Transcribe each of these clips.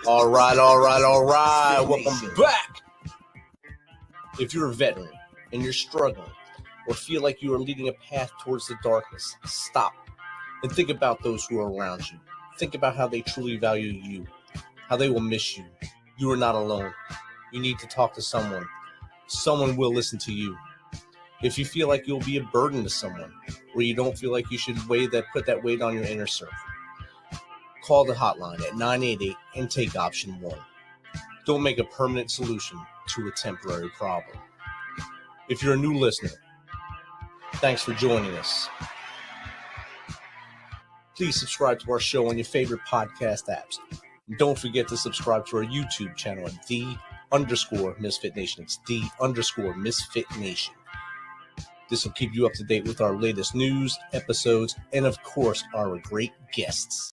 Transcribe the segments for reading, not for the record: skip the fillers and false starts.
All right. Welcome back. If you're a veteran and you're struggling or feel like you are leading a path towards the darkness, stop and think about those who are around you. Think about how they truly value you, how they will miss you. You are not alone. You need to talk to someone. Someone will listen to you. If you feel like you'll be a burden to someone, or you don't feel like you should put that weight on your inner circle, call the hotline at 988 and take option 1. Don't make a permanent solution to a temporary problem. If you're a new listener, thanks for joining us. Please subscribe to our show on your favorite podcast apps. And don't forget to subscribe to our YouTube channel at _MisFitNation. It's _MisFitNation. This will keep you up to date with our latest news, episodes, and of course, our great guests.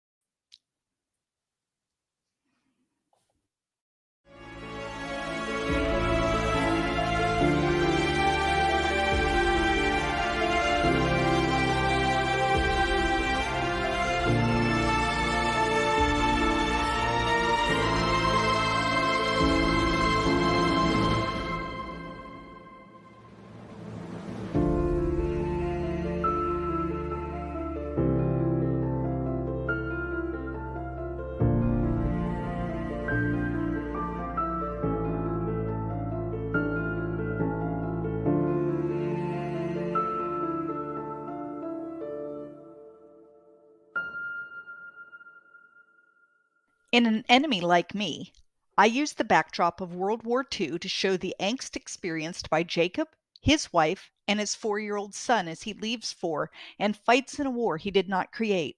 In An Enemy Like Me, I used the backdrop of World War II to show the angst experienced by Jacob, his wife, and his 4-year-old son as he leaves for and fights in a war he did not create.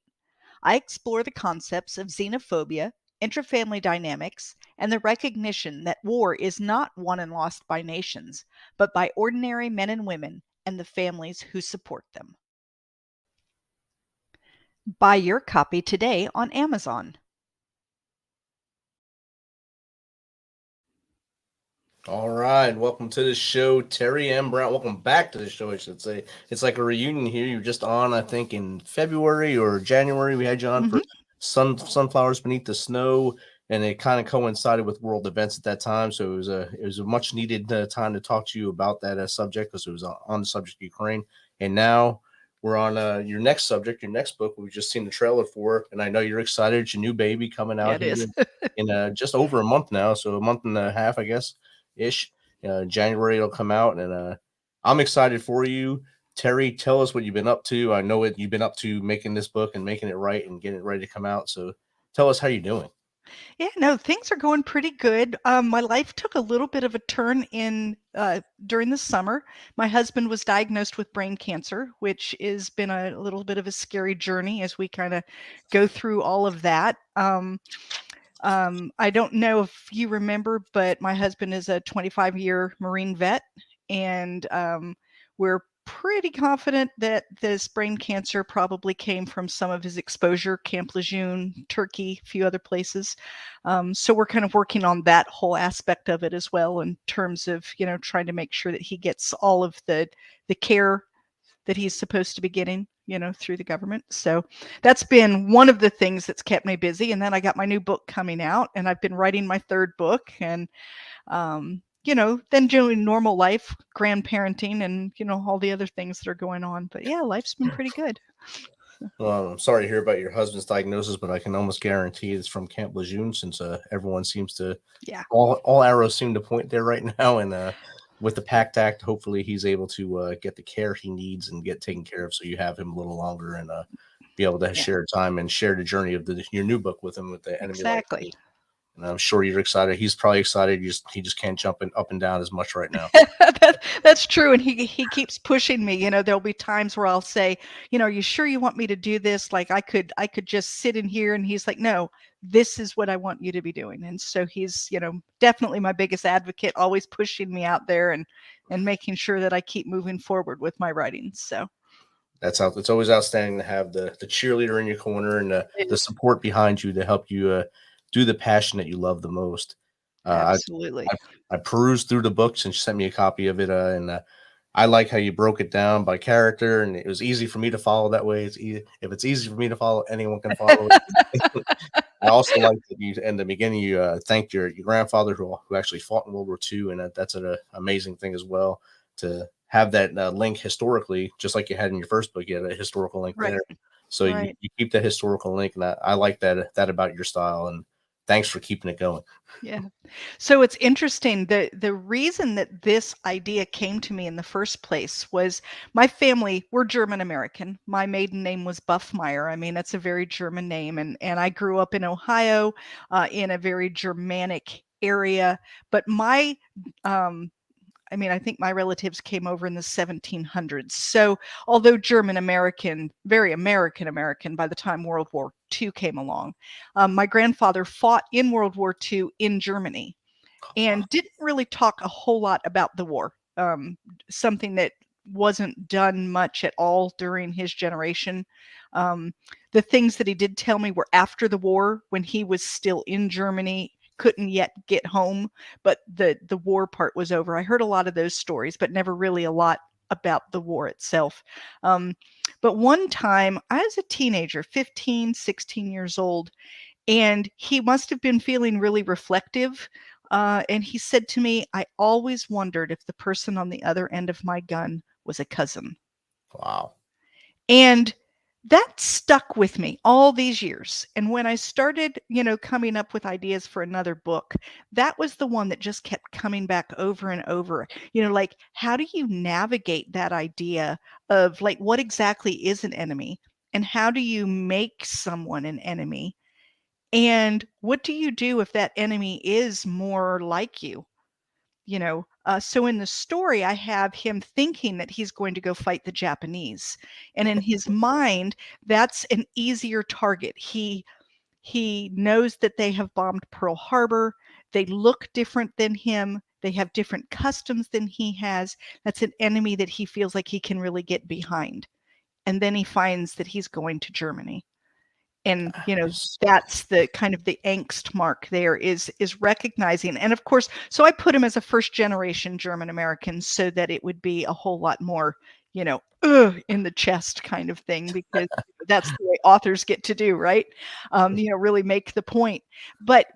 I explore the concepts of xenophobia, intrafamily dynamics, and the recognition that war is not won and lost by nations, but by ordinary men and women and the families who support them. Buy your copy today on Amazon. All right, welcome to the show, Teri M. Brown. Welcome back to the show, I should say. It's like a reunion here. You were just on, I think, in February or January. We had you on for Sunflowers Beneath the Snow, and it kind of coincided with world events at that time. So it was a much needed time to talk to you about that subject, because it was on the subject of Ukraine. And now we're on your next subject, your next book. We've just seen the trailer for, and I know you're excited. It's your new baby coming out Yeah, it is. in just over a month now, so a month and a half, I guess. January it'll come out, and I'm excited for you. Teri, tell us what you've been up to. I know you've been up to making this book and making it right and getting it ready to come out. So tell us how you're doing. Yeah, no, things are going pretty good. My life took a little bit of a turn during the summer. My husband was diagnosed with brain cancer, which has been a little bit of a scary journey as we kind of go through all of that. I don't know if you remember, but my husband is a 25-year Marine vet, and we're pretty confident that this brain cancer probably came from some of his exposure, Camp Lejeune, Turkey, a few other places. So we're kind of working on that whole aspect of it as well, in terms of, trying to make sure that he gets all of the care that he's supposed to be getting, through the government. So that's been one of the things that's kept me busy. And then I got my new book coming out, and I've been writing my 3rd book, and, then doing normal life, grandparenting, and, all the other things that are going on. But yeah, life's been pretty good. Well, I'm sorry to hear about your husband's diagnosis, but I can almost guarantee it's from Camp Lejeune, since everyone seems to, all arrows seem to point there right now. And with the PACT Act, hopefully he's able to get the care he needs and get taken care of, so you have him a little longer and be able to share time and share the journey of your new book with him, with the enemy. Exactly. And I'm sure you're excited. He's probably excited. He just can't jump up and down as much right now. That's true. And he keeps pushing me. There'll be times where I'll say, are you sure you want me to do this? Like I could just sit in here. And he's like, no, this is what I want you to be doing. And so he's, definitely my biggest advocate, always pushing me out there and making sure that I keep moving forward with my writing. So it's always outstanding to have the cheerleader in your corner and the support behind you to help you do the passion that you love the most. Absolutely. I perused through the books, and she sent me a copy of it, and I like how you broke it down by character, and it was easy for me to follow that way. If it's easy for me to follow, anyone can follow it. I also like that you, in the beginning, you thanked your grandfather who actually fought in World War II, and that's an amazing thing as well to have that link historically, just like you had in your first book. You had a historical link Right. there, so Right. you keep that historical link, and I like that about your style. And thanks for keeping it going. Yeah. So it's interesting. The reason that this idea came to me in the first place was my family, we're German American. My maiden name was Buffmeyer. I mean, that's a very German name. And I grew up in Ohio, in a very Germanic area. But I think my relatives came over in the 1700s. So although German American, very American American by the time World War II came along, my grandfather fought in World War II in Germany and didn't really talk a whole lot about the war. Something that wasn't done much at all during his generation. Um, the things that he did tell me were after the war, when he was still in Germany, couldn't yet get home, but the war part was over. I heard a lot of those stories, but never really a lot about the war itself. But one time I was a teenager, 15, 16 years old, and he must have been feeling really reflective. And he said to me, I always wondered if the person on the other end of my gun was a cousin. Wow. And that stuck with me all these years. And when I started, coming up with ideas for another book, that was the one that just kept coming back over and over. Like, how do you navigate that idea of, like, what exactly is an enemy? And how do you make someone an enemy? And what do you do if that enemy is more like you? So in the story, I have him thinking that he's going to go fight the Japanese, and in his mind, that's an easier target. He knows that they have bombed Pearl Harbor. They look different than him. They have different customs than he has. That's an enemy that he feels like he can really get behind. And then he finds that he's going to Germany. And that's the kind of the angst mark there is recognizing. And of course, so I put him as a first generation German American so that it would be a whole lot more in the chest kind of thing, because that's the way authors get to do, right? Really make the point. But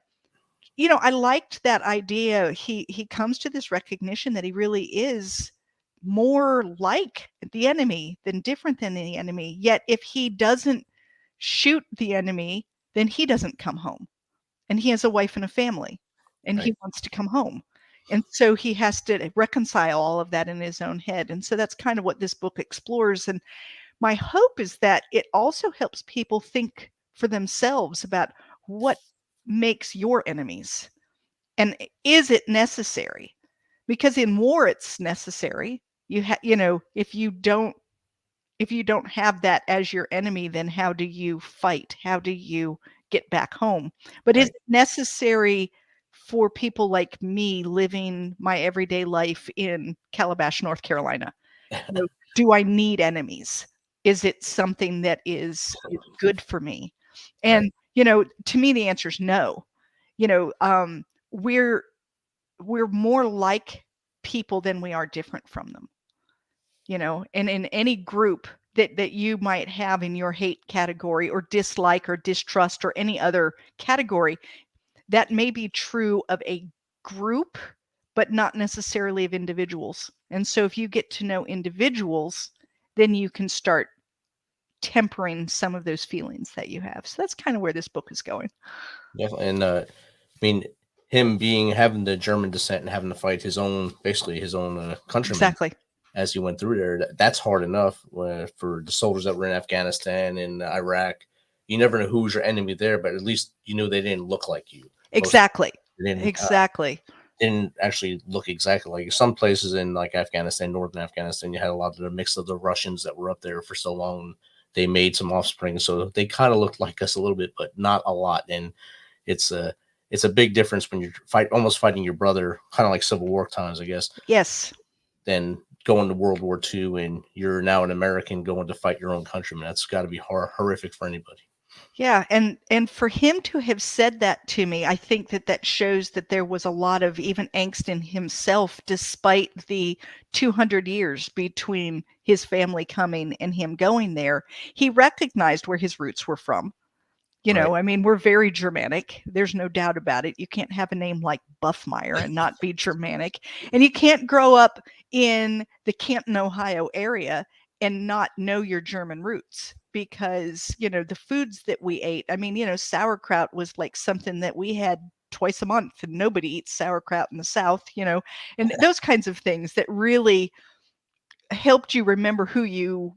I liked that idea. He comes to this recognition that he really is more like the enemy than different than the enemy. Yet if he doesn't shoot the enemy, then he doesn't come home. And he has a wife and a family, and he Right. wants to come home. And so he has to reconcile all of that in his own head. And so that's kind of what this book explores. And my hope is that it also helps people think for themselves about what makes your enemies, and is it necessary? Because in war it's necessary. If you don't have that as your enemy, then how do you fight? How do you get back home? But is Right. it necessary for people like me living my everyday life in Calabash, North Carolina? Do I need enemies? Is it something that is good for me? Right. And, to me, the answer is no. We're more like people than we are different from them. And in any group that you might have in your hate category, or dislike or distrust, or any other category, that may be true of a group, but not necessarily of individuals. And so if you get to know individuals, then you can start tempering some of those feelings that you have. So that's kind of where this book is going. Definitely. And I mean, him having the German descent and having to fight basically his own countrymen Exactly. as he went through there, that's hard enough for the soldiers that were in Afghanistan and Iraq. You never know who's your enemy there, but at least they didn't look like you. Exactly. They Exactly. didn't actually look exactly like some places in like Afghanistan, northern Afghanistan. You had a lot of the mix of the Russians that were up there for so long. They made some offspring, so they kind of looked like us a little bit, but not a lot. And it's a big difference when you're almost fighting your brother, kind of like Civil War times, I guess. Yes. Than going to World War II and you're now an American going to fight your own countrymen. That's got to be horrific for anybody. Yeah, and for him to have said that to me, I think that shows that there was a lot of even angst in himself, despite the 200 years between his family coming and him going there. He recognized where his roots were from. You Right. know, I mean, we're very Germanic. There's no doubt about it. You can't have a name like Buffmeyer and not be Germanic. And you can't grow up in the Canton, Ohio area and not know your German roots, because, you know, the foods that we ate, I mean, you know, sauerkraut was like something that we had twice a month, and nobody eats sauerkraut in the South, you know, and those kinds of things that really helped you remember who you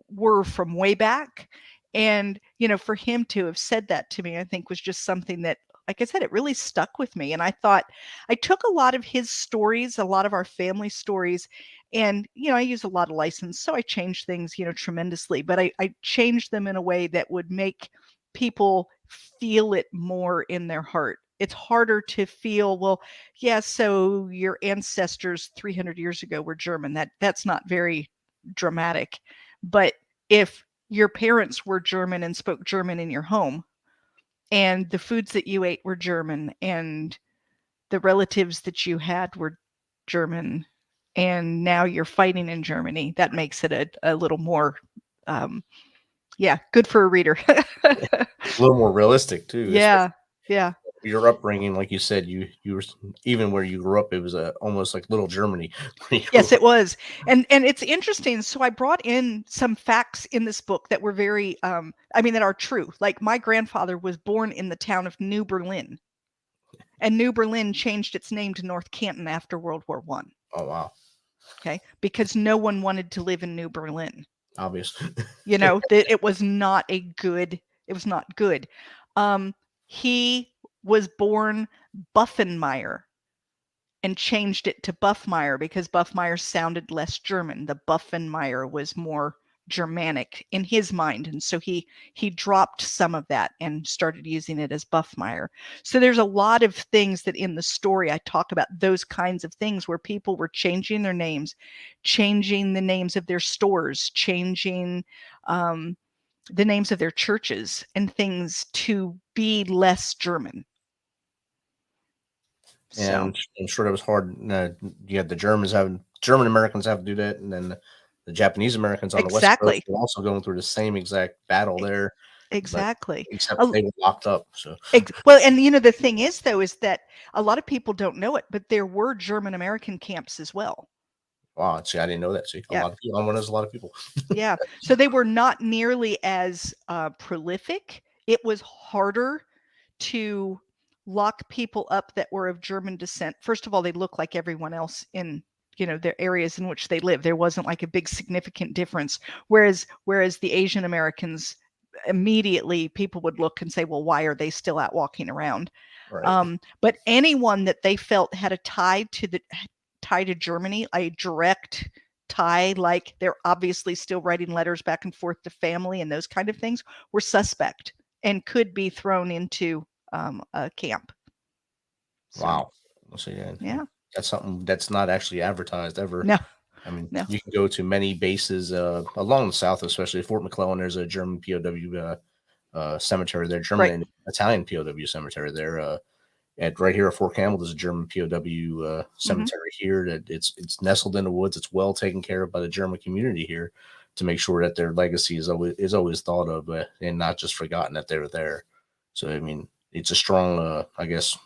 were from way back. And, you know, for him to have said that to me, I think was just something that, like I said, it really stuck with me. And I thought I took a lot of his stories, a lot of our family stories, and, you know, I use a lot of license. So I changed things, you know, tremendously, but I changed them in a way that would make people feel it more in their heart. It's harder to feel, well, yeah, so your ancestors 300 years ago were German. That's not very dramatic. But if your parents were German and spoke German in your home, and the foods that you ate were German, and the relatives that you had were German, and now you're fighting in Germany, that makes it a little more, yeah, good for a reader. A little more realistic too, especially Yeah, yeah. your upbringing. Like you said, you were, even where you grew up, it was almost like little Germany where you Yes, grew it up. was. And it's interesting. So I brought in some facts in this book that were very I mean that are true. Like my grandfather was born in the town of New Berlin, and New Berlin changed its name to North Canton after World War One. Oh wow, Okay? Because no one wanted to live in New Berlin. obvious. You know, that it was not a good, it was not good. He was born Buffenmeyer and changed it to Buffmeyer because Buffmeyer sounded less German. The Buffenmeyer was more Germanic in his mind, and so he dropped some of that and started using it as Buffmeyer. So there's a lot of things that in the story I talk about, those kinds of things where people were changing their names, changing the names of their stores, changing the names of their churches and things to be less German. Yeah, So I'm sure that was hard. You had the German Americans have to do that, and then the Japanese Americans on the West Coast exactly. were also going through the same exact battle e- there, but Exactly. except they were locked up. So Well, and you know, the thing is, though, is that a lot of people don't know it, but there were German American camps as well. wow, see, I didn't know that. See, a Yeah. lot of people. I know there's a lot of people. Yeah. So they were not nearly as prolific. It was harder to lock people up that were of German descent. First of all, they looked like everyone else in, you know, their areas in which they live. There wasn't like a big significant difference. Whereas the Asian Americans, immediately people would look and say, well, why are they still out walking around? Right. But anyone that they felt had a tie to Germany, a direct tie, like they're obviously still writing letters back and forth to family and those kind of things, were suspect and could be thrown into a camp. So Wow. So yeah, yeah, that's something that's not actually advertised ever. no, I mean, no, you can go to many bases along the South, especially Fort McClellan. There's a German POW cemetery there, German right. and Italian POW cemetery there. At right here at Fort Campbell, there's a German POW Hmm. cemetery here. That it's nestled in the woods. It's well taken care of by the German community here to make sure that their legacy is always thought of and not just forgotten that they're there. So I mean, it's a strong, I guess,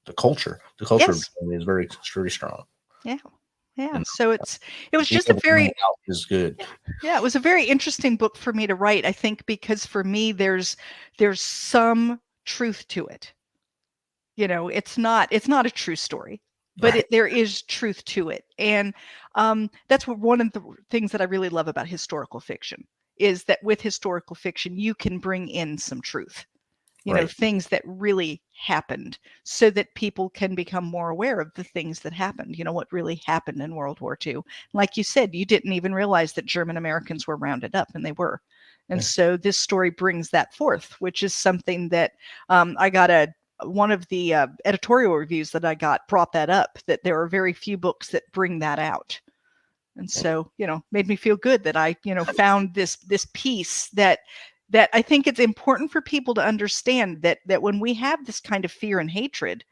the culture of Yes, Germany is very strong, yeah, yeah. and So it was being just a able to bring very it out is good. yeah, yeah, it was a very interesting book for me to write. I think because for me, there's some truth to it. You know, it's not a true story, but Right. there is truth to it. And that's what one of the things that I really love about historical fiction is that with historical fiction you can bring in some truth, you know, Right. things that really happened, so that people can become more aware of the things that happened, you know, what really happened in World War II. Like you said, you didn't even realize that German Americans were rounded up, and they were. And Yeah. so this story brings that forth, which is something that I got a one of the editorial reviews that I got brought that up, that there are very few books that bring that out. And Yeah. so, you know, made me feel good that I, you know, found this piece that I think it's important for people to understand, that when we have this kind of fear and hatred,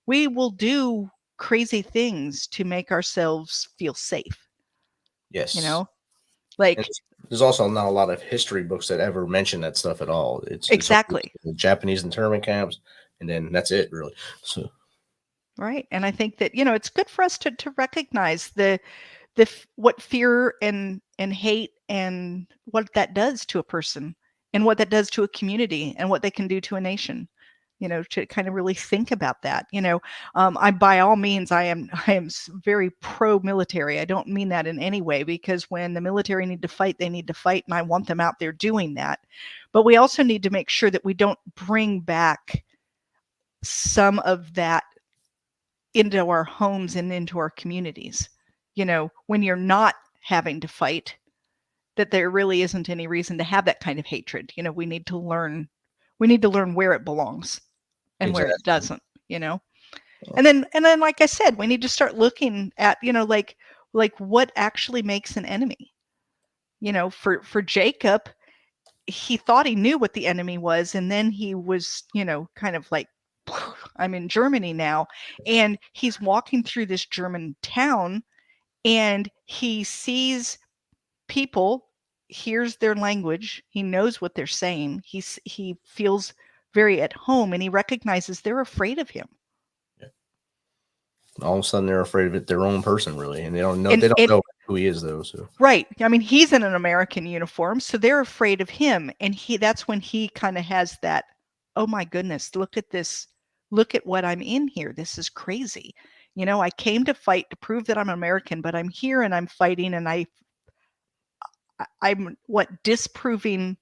we will do crazy things to make ourselves feel safe, you Yes. know. Like, there's also not a lot of history books that ever mention that stuff at all. It's always exactly. the Japanese internment camps, and then that's it, really. So Right. And I think that, it's good for us to recognize what fear and hate and what that does to a person and what that does to a community and what they can do to a nation. To kind of really think about that. I by all means I am very pro military. I don't mean that in any way, because when the military need to fight, they need to fight, and I want them out there doing that. But we also need to make sure that we don't bring back some of that into our homes and into our communities. When you're not having to fight, that there really isn't any reason to have that kind of hatred. We need to learn where it belongs and where it exactly. doesn't. And then like I said, we need to start looking at, like what actually makes an enemy. For Jacob, he thought he knew what the enemy was, and then he was, kind of like, I'm in Germany now, and he's walking through this German town, and he sees people, hears their language, he knows what they're saying, he feels very at home, and he recognizes they're afraid of him. Yeah. All of a sudden, they're afraid of it, their own person, really, and they don't know. And They don't know who he is, though. So right. I mean, he's in an American uniform, so they're afraid of him, and that's when he kind of has that, oh my goodness, look at this. Look at what I'm in here. This is crazy. I came to fight to prove that I'm American, but I'm here and I'm fighting, and I'm disproving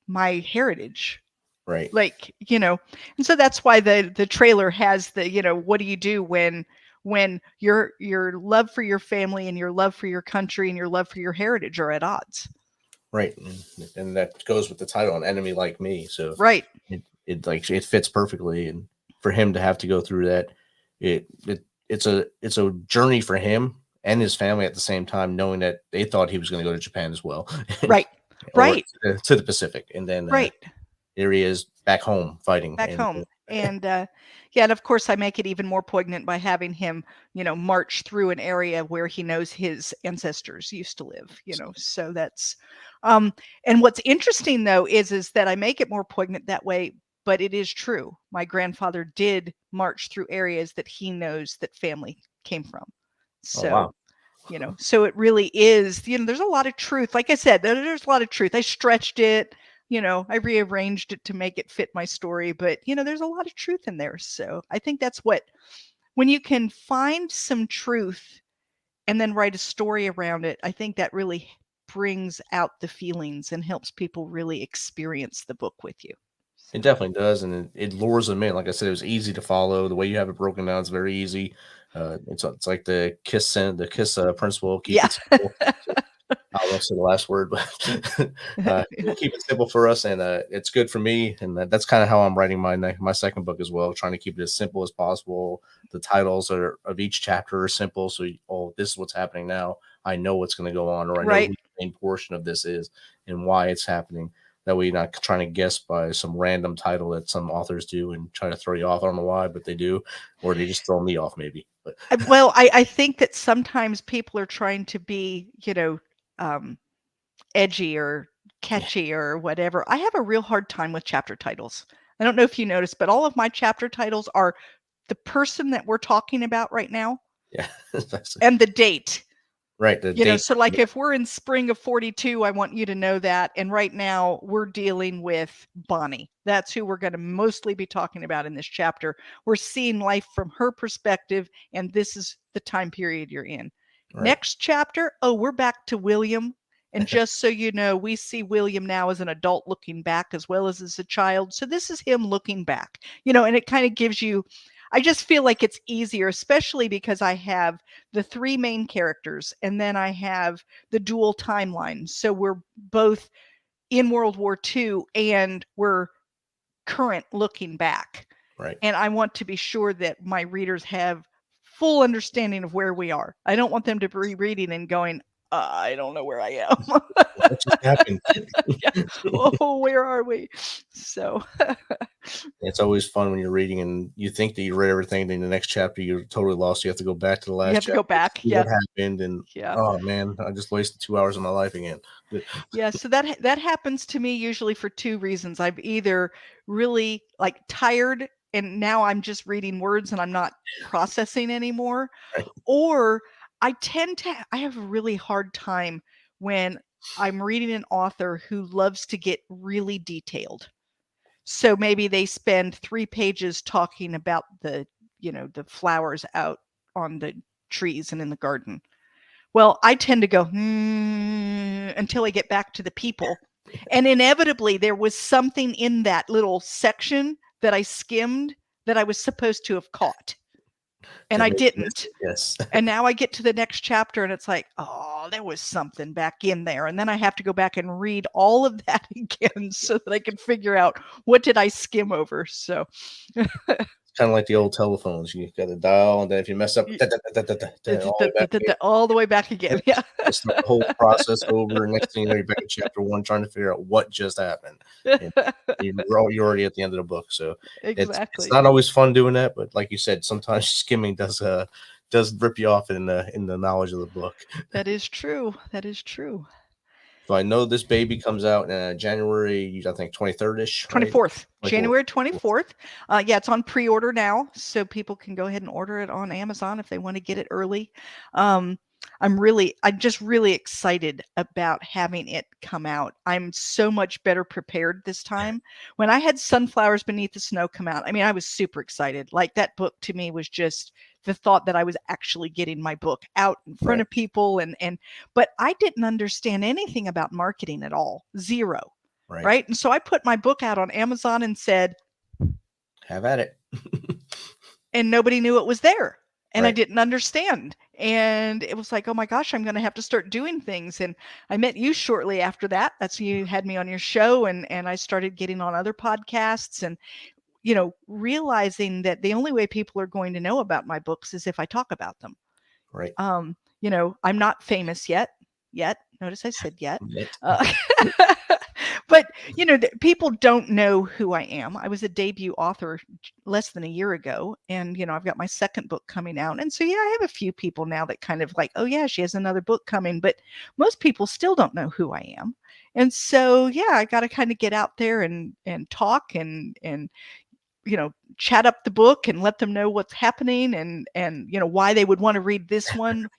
my heritage. right, Like, and so that's why the trailer has the, what do you do when your love for your family and your love for your country and your love for your heritage are at odds. right, and that goes with the title, "An Enemy Like Me." So Right. it fits perfectly, and for him to have to go through that, it's a journey for him and his family at the same time, knowing that they thought he was going to go to Japan as well, Right. or Right. to the Pacific, and then Right. here he is back home fighting. Back home. And yeah, and of course I make it even more poignant by having him, march through an area where he knows his ancestors used to live, so that's and what's interesting though is that I make it more poignant that way, but it is true. My grandfather did march through areas that he knows that family came from. Oh wow! So so it really is, there's a lot of truth. Like I said, there's a lot of truth. I stretched it, I rearranged it to make it fit my story, but there's a lot of truth in there. So I think that's when you can find some truth and then write a story around it, I think that really brings out the feelings and helps people really experience the book with you. It definitely does, and it lures them in. Like I said, it was easy to follow. The way you have it broken down is very easy. It's like the principle. Keep Yeah. it simple. So, I won't say the last word, but keep it simple for us, and it's good for me. And that's kind of how I'm writing my second book as well, trying to keep it as simple as possible. The titles of each chapter are simple, so this is what's happening now. I know what's going to go on, or I know Right. who the main portion of this is and why it's happening. That way, you're not trying to guess by some random title that some authors do and try to throw you off. I don't know why, but they do, or they just throw me off, maybe. But Well, I think that sometimes people are trying to be, um, edgy or yeah, catchy or whatever. I have a real hard time with chapter titles. I don't know if you noticed, but all of my chapter titles are the person that we're talking about right now yeah, and the date. right. The date, So like if we're in spring of 42, I want you to know that. And right now we're dealing with Bonnie. That's who we're going to mostly be talking about in this chapter. We're seeing life from her perspective, and this is the time period you're in. right, Next chapter, oh, we're back to William. And just so you know, we see William now as an adult looking back as well as a child. So this is him looking back, and it kind of gives you, I just feel like it's easier, especially because I have the three main characters and then I have the dual timeline. So we're both in World War II and we're current looking back. right. And I want to be sure that my readers have full understanding of where we are. I don't want them to be reading and going, I don't know where I am. What just happened? Yeah. Oh, where are we? So It's always fun when you're reading and you think that you read everything, then the next chapter you're totally lost. You have to go back to the you last have to chapter go to back. see Yeah. what happened, and Yeah. oh man, I just wasted 2 hours of my life again. Yeah, so that happens to me usually for two reasons. I'm either really like tired and now I'm just reading words and I'm not processing anymore, Right. or I have a really hard time when I'm reading an author who loves to get really detailed. So maybe they spend 3 pages talking about the flowers out on the trees and in the garden. Well, I tend to go until I get back to the people. And inevitably, there was something in that little section that I skimmed that I was supposed to have caught. And That I makes sense. didn't. Yes. And now I get to the next chapter and it's like, oh, there was something back in there. And then I have to go back and read all of that again so that I can figure out what did I skim over. So Kind of like the old telephones. You got to dial, and then if you mess up, all the way back again. all the way back again. Yeah. Just start the whole process over. And next thing you know, you're back in chapter 1 trying to figure out what just happened. And you're already at the end of the book. So Exactly. it's not always fun doing that, but like you said, sometimes skimming does rip you off in the knowledge of the book. That is true. That is true. So I know this baby comes out in January, I think 23rd-ish, right? 24th. January 24th. Yeah, it's on pre-order now, so people can go ahead and order it on Amazon if they want to get it early. I'm just really excited about having it come out. I'm so much better prepared this time. When I had Sunflowers Beneath the Snow come out, I mean, I was super excited. Like, that book to me was just the thought that I was actually getting my book out in front of people, but I didn't understand anything about marketing at all. Zero. Right. And so I put my book out on Amazon and said, have at it. And nobody knew it was there. And I didn't understand. And it was like, oh my gosh, I'm going to have to start doing things. And I met you shortly after that. That's when you had me on your show, and I started getting on other podcasts and, realizing that the only way people are going to know about my books is if I talk about them. Right. I'm not famous yet. Notice I said yet. But, people don't know who I am. I was a debut author less than a year ago. And, I've got my second book coming out. And so, yeah, I have a few people now that kind of like, oh, yeah, she has another book coming. But most people still don't know who I am. And so, yeah, I got to kind of get out there and talk and chat up the book and let them know what's happening and why they would want to read this one,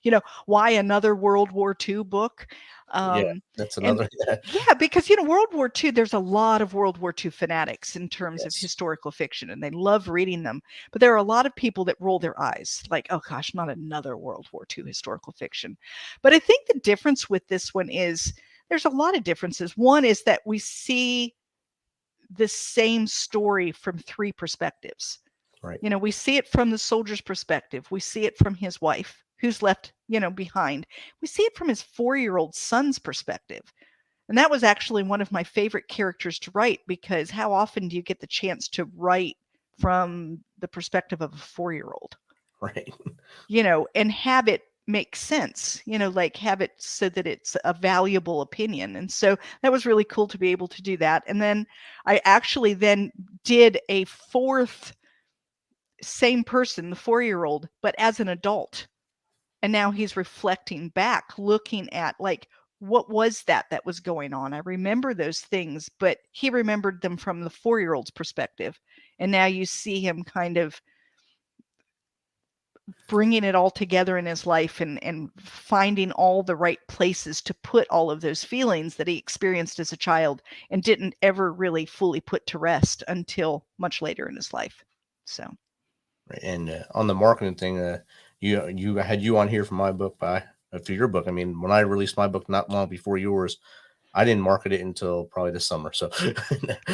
why another World War II book. Yeah, that's another. Yeah, because World War II, there's a lot of World War II fanatics in terms of historical fiction, and they love reading them. But there are a lot of people that roll their eyes, like, oh gosh, not another World War II historical fiction. But I think the difference with this one is there's a lot of differences. One is that we see the same story from 3 perspectives. Right. We see it from the soldier's perspective. We see it from his wife, who's left, behind. We see it from his 4-year-old son's perspective. And that was actually one of my favorite characters to write, because how often do you get the chance to write from the perspective of a 4-year-old? Right. And have it make sense, like have it so that it's a valuable opinion. And so that was really cool to be able to do that. And then I actually then did a 4th same person, the 4-year-old, but as an adult. And now he's reflecting back, looking at like, what was that was going on? I remember those things, but he remembered them from the 4-year-old's perspective. And now you see him kind of bringing it all together in his life and finding all the right places to put all of those feelings that he experienced as a child and didn't ever really fully put to rest until much later in his life. So. Right. And on the marketing thing, you had you on here for my book for your book. I mean, when I released my book not long before yours, I didn't market it until probably this summer. So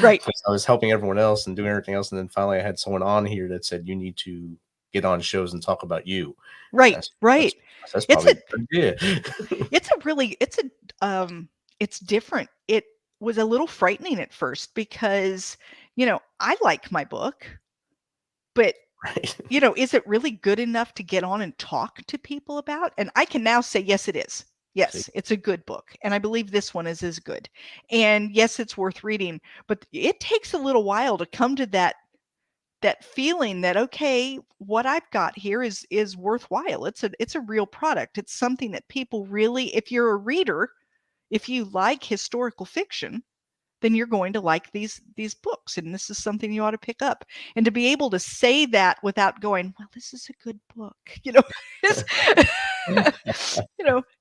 right. I was helping everyone else and doing everything else. And then finally I had someone on here that said, you need to get on shows and talk about you. Right. That's probably a good idea. It's different. It was a little frightening at first because, I like my book, but is it really good enough to get on and talk to people about? And I can now say, yes, it is. Yes, it's a good book. And I believe this one is as good. And yes, it's worth reading, but it takes a little while to come to that feeling that, okay, what I've got here is worthwhile. It's a real product. It's something that people really, if you're a reader, if you like historical fiction, then you're going to like these books, and this is something you ought to pick up. And to be able to say that without going, well, this is a good book,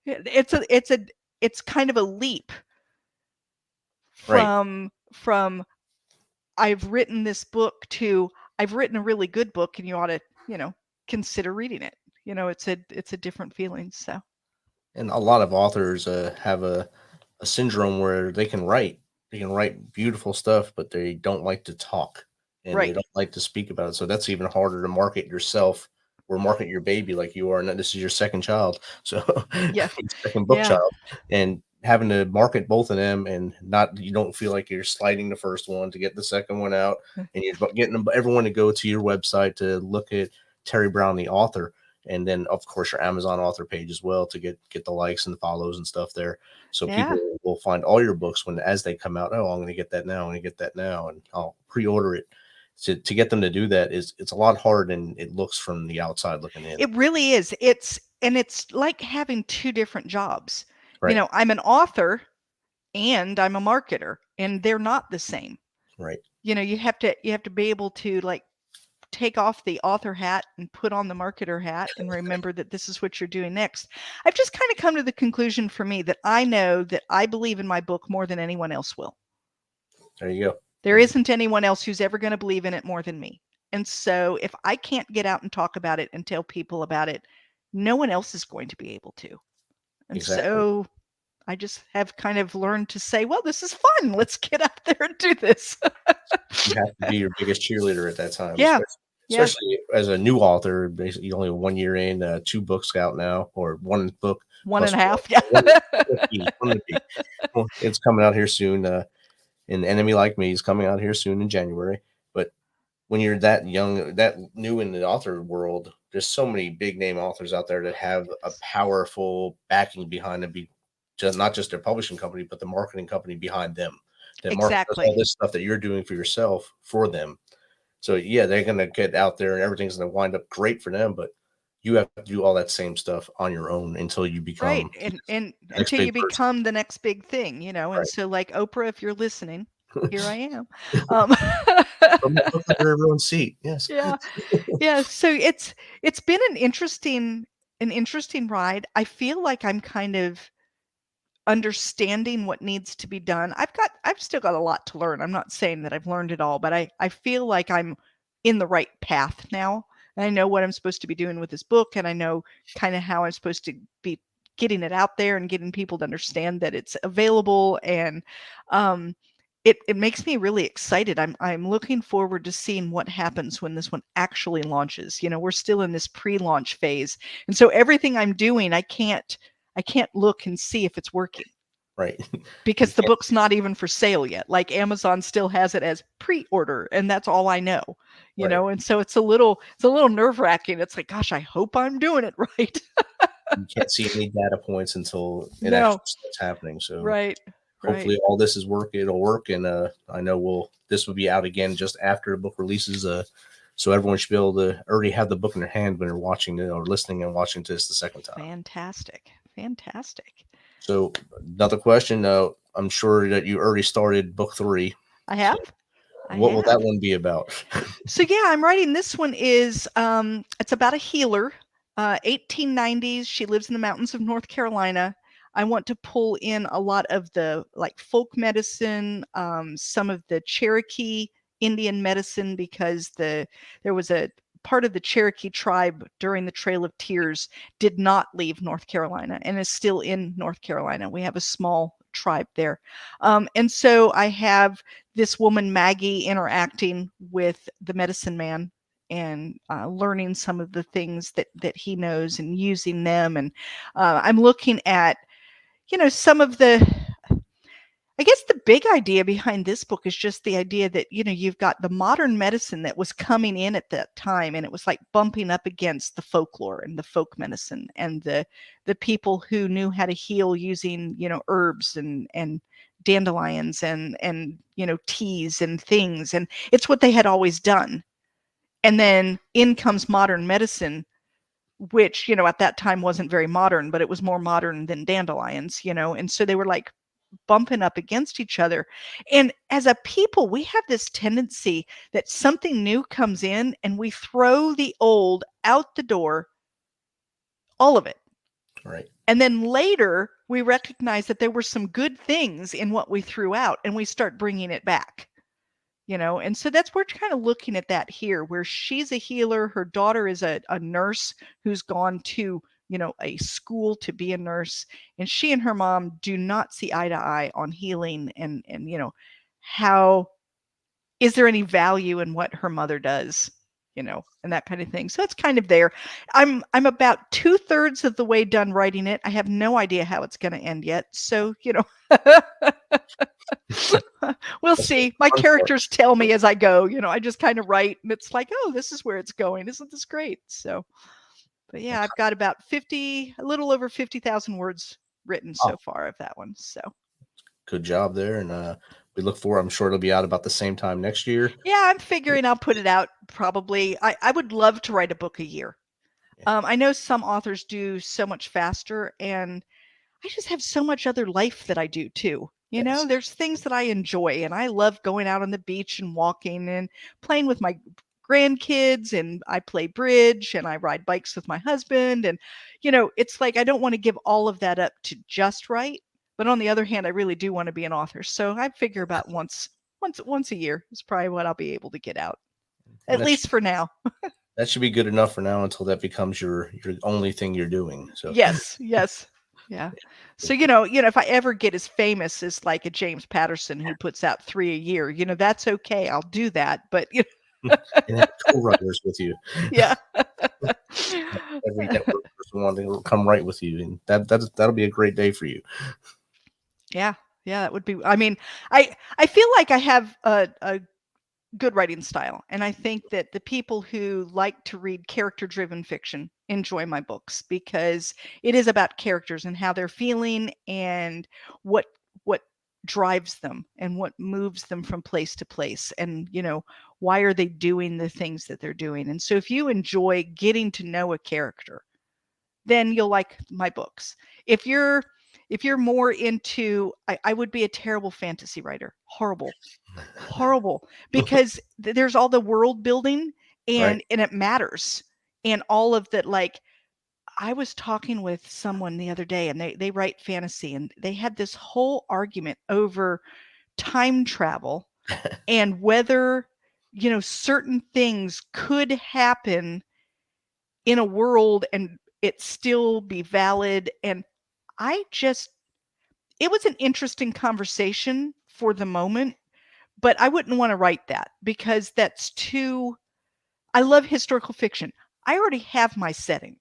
it's, it's kind of a leap Right. from I've written this book to I've written a really good book, and you ought to, consider reading it. It's a different feeling. So. And a lot of authors have a syndrome where they can write beautiful stuff, but they don't like to talk and they Right. don't like to speak about it. So that's even harder to market yourself or market your baby like you are. And this is your second child. So Yeah. your second book Yeah. child, and having to market both of them, and not, you don't feel like you're sliding the first one to get the second one out, and you're getting everyone to go to your website to look at Terry Brown, the author. And then of course your Amazon author page as well to get the likes and the follows and stuff there. So Yeah. people will find all your books when, as they come out, oh, I'm going to get that now. I'm going to get that now. And I'll pre-order it. To get them to do that it's a lot harder than it looks from the outside looking in. It really is. It's like having two different jobs. Right. I'm an author and I'm a marketer, and they're not the same. Right. You have to be able to, like, take off the author hat and put on the marketer hat and remember that this is what you're doing next. I've just kind of come to the conclusion for me that I know that I believe in my book more than anyone else will. There you go. There isn't anyone else who's ever going to believe in it more than me. And so if I can't get out and talk about it and tell people about it, no one else is going to be able to. And Exactly. so I just have kind of learned to say, well, this is fun. Let's get out there and do this. You have to be your biggest cheerleader at that time. Yeah. Especially as a new author, basically only 1 year in, 2 books out now, or one book. One plus and a half. one. Yeah. Well, it's coming out here soon. An Enemy Like Me is coming out here soon in January. But when you're that young, that new in the author world, there's so many big name authors out there that have a powerful backing behind them, not just their publishing company, but the marketing company behind them. That markets Exactly. all this stuff that you're doing for yourself for them. So yeah, they're gonna get out there and everything's gonna wind up great for them, but you have to do all that same stuff on your own until you become right. And until you become the next big thing, And Right. so, like, Oprah, if you're listening, here I am. From the book under everyone's seat. Yes. Yeah. Yeah. So it's been an interesting ride. I feel like I'm kind of understanding what needs to be done. I've still got a lot to learn. I'm not saying that I've learned it all, but I feel like I'm in the right path now. And I know what I'm supposed to be doing with this book, and I know kind of how I'm supposed to be getting it out there and getting people to understand that it's available. And it makes me really excited. I'm looking forward to seeing what happens when this one actually launches. We're still in this pre-launch phase, and so everything I'm doing, I can't look and see if it's working. Right. Because the book's not even for sale yet. Like, Amazon still has it as pre-order, and that's all I know. You know, and so it's a little nerve-wracking. It's like, gosh, I hope I'm doing it right. You can't see any data points until it No. actually starts happening. So Right. hopefully all this is it'll work, and I know this will be out again just after the book releases. So everyone should be able to already have the book in their hand when they're watching it or listening and watching this the second time. Fantastic. So another question, I'm sure that you already started book 3. I have. So what will that one be about? So yeah, I'm writing this one is it's about a healer, 1890s. She lives in the mountains of North Carolina. I want to pull in a lot of the, like, folk medicine, some of the Cherokee Indian medicine, because there was a part of the Cherokee tribe during the Trail of Tears did not leave North Carolina and is still in North Carolina. We have a small tribe there. And so I have this woman, Maggie, interacting with the medicine man and learning some of the things that he knows and using them. And I'm looking at, some of the, I guess the big idea behind this book is just the idea that, you've got the modern medicine that was coming in at that time, and it was like bumping up against the folklore and the folk medicine and the people who knew how to heal using, herbs and dandelions and teas and things. And it's what they had always done. And then in comes modern medicine, which, at that time wasn't very modern, but it was more modern than dandelions, and so they were like bumping up against each other. And as a people, we have this tendency that something new comes in and we throw the old out the door, all of it. Right. And then later we recognize that there were some good things in what we threw out and we start bringing it back. And so we're kind of looking at that here, where she's a healer. Her daughter is a nurse who's gone to, a school to be a nurse. And she and her mom do not see eye to eye on healing and how is there any value in what her mother does, and that kind of thing. So it's kind of there. I'm about 2/3 of the way done writing it. I have no idea how it's going to end yet. So, we'll see. My characters tell me as I go, I just kind of write and it's like, oh, this is where it's going. Isn't this great? So, but yeah, I've got about a little over 50,000 words written so far of that one. So good job there. And we look forward, I'm sure it'll be out about the same time next year. Yeah, I'm figuring I'll put it out probably. I would love to write a book a year. Yeah. I know some authors do so much faster, and I just have so much other life that I do too. Yes. There's things that I enjoy, and I love going out on the beach and walking and playing with my grandkids, and I play bridge and I ride bikes with my husband. And, it's like I don't want to give all of that up to just write. But on the other hand, I really do want to be an author. So I figure about once a year is probably what I'll be able to get out, at least for now. That should be good enough for now until that becomes your only thing you're doing. So Yes. Yeah. So, if I ever get as famous as like a James Patterson who puts out 3 a year, that's okay. I'll do that. But, and have co-writers with you. Yeah. Every network person wanting to come write with you, and that'll be a great day for you. Yeah, that would be. I mean, I feel like I have a good writing style, and I think that the people who like to read character-driven fiction enjoy my books because it is about characters and how they're feeling and what drives them and what moves them from place to place, and why are they doing the things that they're doing. And so if you enjoy getting to know a character, then you'll like my books. If you're more into, I would be a terrible fantasy writer. Horrible, because there's all the world building and it matters. And all of that, like, I was talking with someone the other day and they write fantasy, and they had this whole argument over time travel and whether, certain things could happen in a world and it still be valid. And it was an interesting conversation for the moment, but I wouldn't want to write that because I love historical fiction. I already have my setting.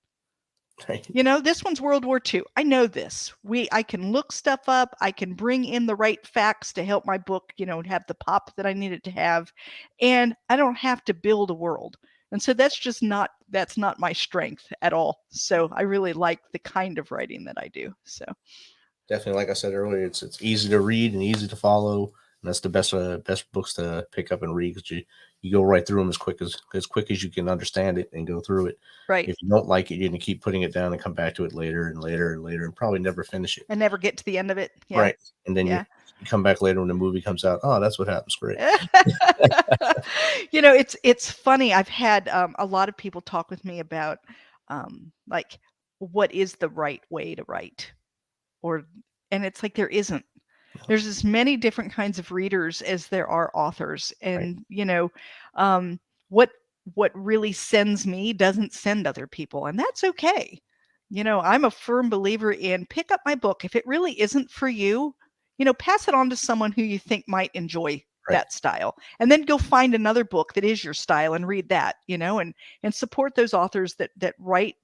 Right. This one's World War II. I know this. I can look stuff up. I can bring in the right facts to help my book, have the pop that I need it to have. And I don't have to build a world. And so that's not my strength at all. So I really like the kind of writing that I do. So definitely, like I said earlier, it's easy to read and easy to follow. And that's the best books to pick up and read, because you go right through them as quick as you can understand it and go through it. Right. If you don't like it, you're going to keep putting it down and come back to it later and later and later and probably never finish it. And never get to the end of it. Yeah. Right. And then you come back later when the movie comes out. Oh, that's what happens. Great. It's funny. I've had a lot of people talk with me about like, what is the right way to write? And it's like, there isn't. There's as many different kinds of readers as there are authors. And, what really sends me doesn't send other people. And that's okay. I'm a firm believer in pick up my book. If it really isn't for you, pass it on to someone who you think might enjoy that style. And then go find another book that is your style and read that, and support those authors that write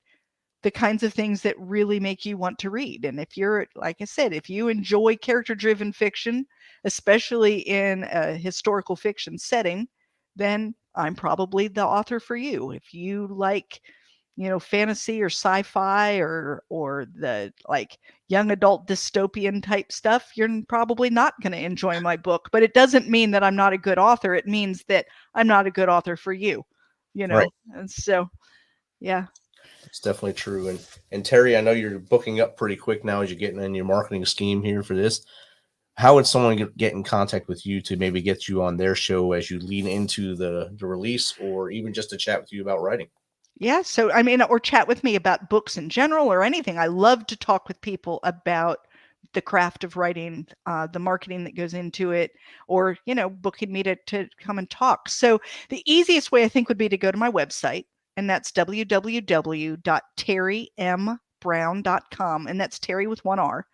the kinds of things that really make you want to read. And if you're, like I said, if you enjoy character-driven fiction, especially in a historical fiction setting, then I'm probably the author for you. If you like, fantasy or sci-fi or the like young adult dystopian type stuff, you're probably not going to enjoy my book. But it doesn't mean that I'm not a good author. It means that I'm not a good author for you, Right. And so, yeah. It's definitely true. And Teri, I know you're booking up pretty quick now as you're getting in your marketing scheme here for this. How would someone get in contact with you to maybe get you on their show as you lean into the release, or even just to chat with you about writing? Yeah. So, I mean, or chat with me about books in general or anything. I love to talk with people about the craft of writing, the marketing that goes into it, or, booking me to come and talk. So the easiest way I think would be to go to my website, and that's www.terimBrown.com. And that's Teri with one R.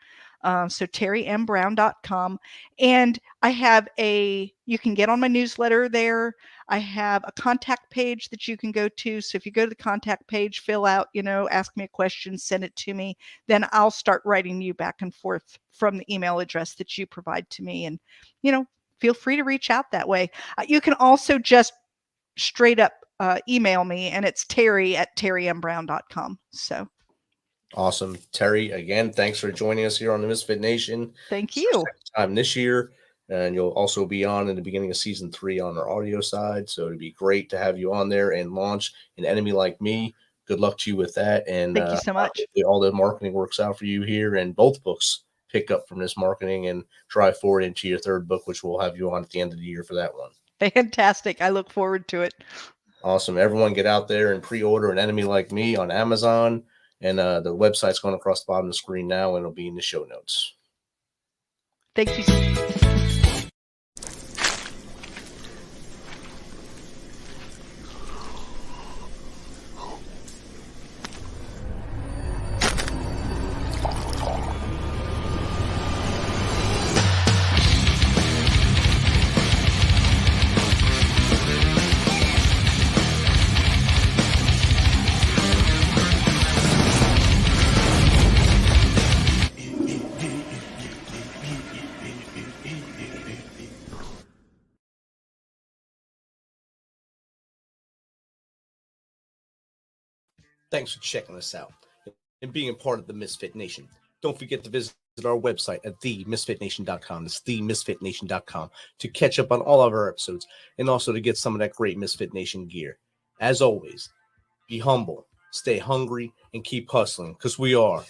So terimBrown.com. And I have you can get on my newsletter there. I have a contact page that you can go to. So if you go to the contact page, fill out, ask me a question, send it to me, then I'll start writing you back and forth from the email address that you provide to me. And, feel free to reach out that way. You can also just straight up email me, and it's Teri@terimbrown.com. So. Awesome. Teri, again, thanks for joining us here on the Misfit Nation. Thank you. Time this year. And you'll also be on in the beginning of season 3 on our audio side. So it'd be great to have you on there and launch An Enemy Like Me. Good luck to you with that. And thank you so much. All the marketing works out for you here, and both books pick up from this marketing and drive forward into your third book, which we'll have you on at the end of the year for that one. Fantastic. I look forward to it. Awesome. Everyone get out there and pre-order An Enemy Like Me on Amazon. And the website's going across the bottom of the screen now, and it'll be in the show notes. Thank you. Thanks for checking us out and being a part of the Misfit Nation. Don't forget to visit our website at themisfitnation.com. That's themisfitnation.com to catch up on all of our episodes and also to get some of that great Misfit Nation gear. As always, be humble, stay hungry, and keep hustling, because we are